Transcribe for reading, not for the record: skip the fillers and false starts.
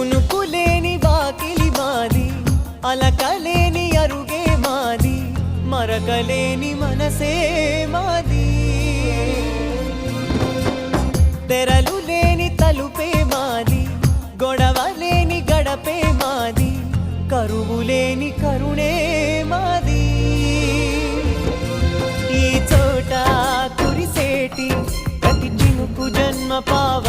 కునుకులేని వాకిలి మాది, అలకలేని అరుగే మాది, మరకలేని మనసే మాది. తెరలు లేని తలుపే మాది, గొడవలేని గడపే మాది, కరువులేని కరుణే మాది. ఈ చోట కురిసేటి ప్రతి చినుకు జన్మ పావ